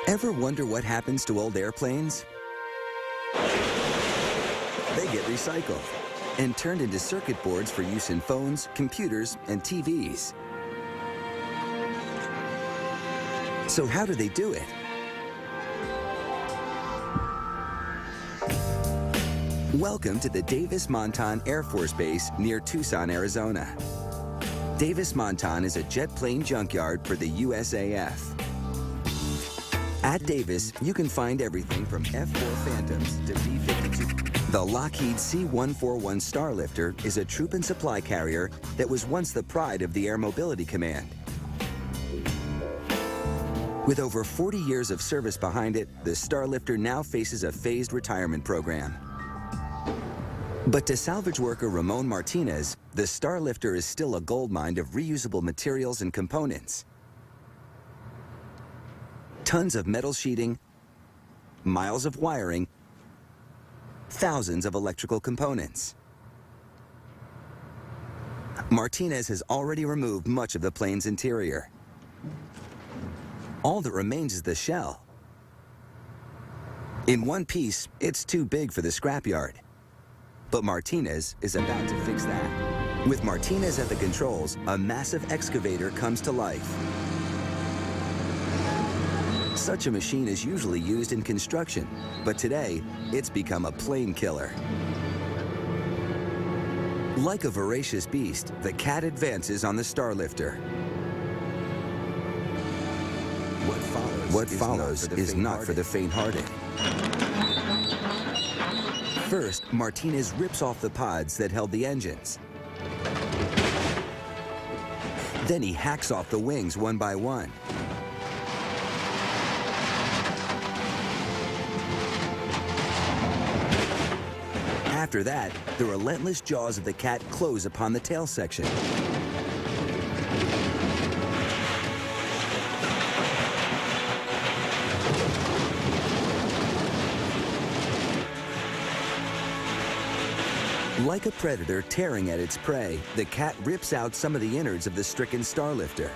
Ever wonder what happens to old airplanes? They get recycled and turned into circuit boards for use in phones, computers, and TVs. So how do they do it? Welcome to the Davis-Montán Air Force Base near Tucson, Arizona. Davis-Montán is a jet plane junkyard for the USAF. At Davis, you can find everything from F-4 Phantoms to B-52. The Lockheed C-141 Starlifter is a troop and supply carrier that was once the pride of the Air Mobility Command. With over 40 years of service behind it, the Starlifter now faces a phased retirement program. But to salvage worker Ramon Martinez, the Starlifter is still a goldmine of reusable materials and components. Tons of metal sheeting, miles of wiring, thousands of electrical components. Martinez has already removed much of the plane's interior. All that remains is the shell. In one piece, it's too big for the scrapyard. But Martinez is about to fix that. With Martinez at the controls, a massive excavator comes to life. Such a machine is usually used in construction, but today, it's become a plane killer. Like a voracious beast, the cat advances on the Starlifter. What follows is not for the faint-hearted. First, Martinez rips off the pods that held the engines. Then he hacks off the wings one by one. After that, the relentless jaws of the cat close upon the tail section. Like a predator tearing at its prey, the cat rips out some of the innards of the stricken Starlifter.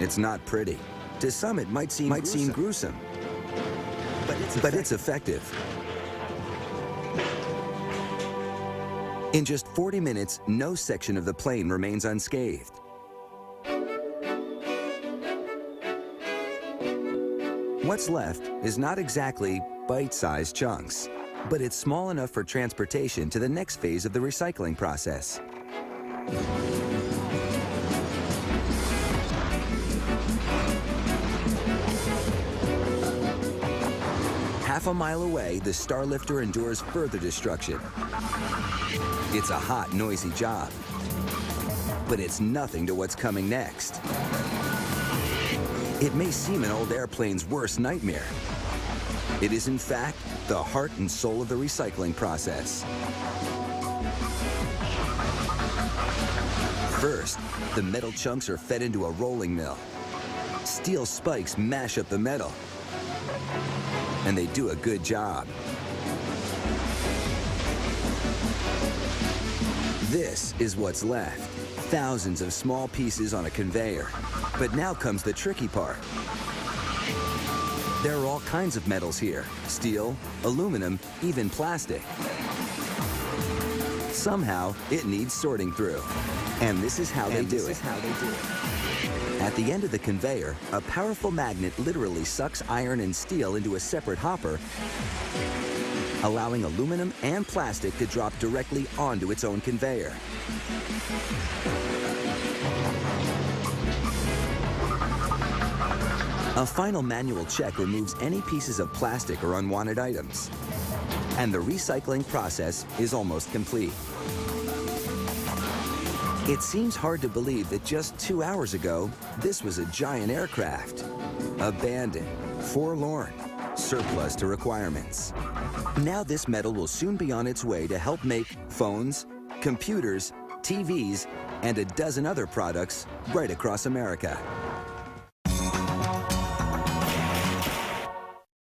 It's not pretty. To some, it might seem gruesome. But it's effective. In just 40 minutes, no section of the plane remains unscathed. What's left is not exactly bite-sized chunks, but it's small enough for transportation to the next phase of the recycling process. Half a mile away, the Starlifter endures further destruction. It's a hot, noisy job, but it's nothing to what's coming next. It may seem an old airplane's worst nightmare. It is, in fact, the heart and soul of the recycling process. First, the metal chunks are fed into a rolling mill. Steel spikes mash up the metal, and they do a good job. This is what's left. Thousands of small pieces on a conveyor. But now comes the tricky part. There are all kinds of metals here. Steel, aluminum, even plastic. Somehow, it needs sorting through. And this is how they do it. At the end of the conveyor, a powerful magnet literally sucks iron and steel into a separate hopper, allowing aluminum and plastic to drop directly onto its own conveyor. A final manual check removes any pieces of plastic or unwanted items. And the recycling process is almost complete. It seems hard to believe that just 2 hours ago, this was a giant aircraft. Abandoned, forlorn, surplus to requirements. Now this metal will soon be on its way to help make phones, computers, TVs, and a dozen other products right across America.